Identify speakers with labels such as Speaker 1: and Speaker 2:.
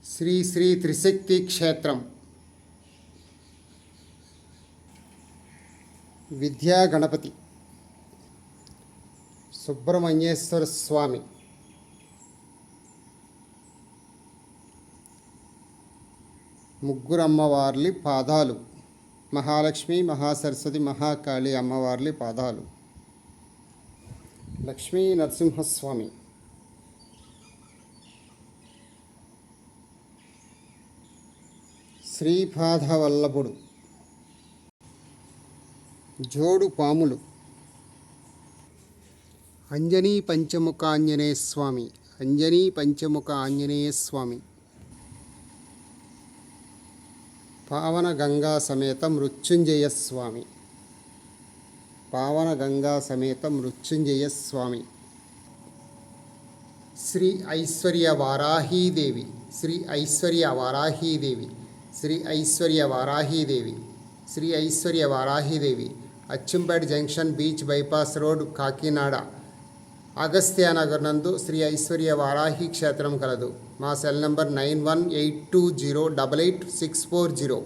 Speaker 1: శ్రీ శ్రీ త్రిశక్తి క్షేత్రం విద్యా గణపతి సుబ్రహ్మణ్యేశ్వర స్వామి ముగ్గురు అమ్మవార్లి పాదాలు మహాలక్ష్మి, మహాసరస్వతి, మహాకాళి అమ్మవార్లి పాదాలు. లక్ష్మీ నరసింహస్వామి, శ్రీపాదవల్లభుడు, జోడు పాములు, అంజనీ పంచముఖ ఆంజనేయ స్వామి, అంజనీ పంచముఖ ఆంజనేయ స్వామి, పావన గంగా సమేత మృత్యుంజయ స్వామి, పావన గంగా సమేత Mrityunjaya Swami, Sri Aishwarya Varahidevi, Sri Aishwarya Varahidevi, Sri Aishwarya Varahidevi, Sri Aishwarya Varahidevi, Achampeta junction, beach bypass road, Kakinada, Agastyanagar నందు శ్రీ ఐశ్వర్య వారాహి క్షేత్రం కలదు. మా సెల్ నంబర్ 9182088640.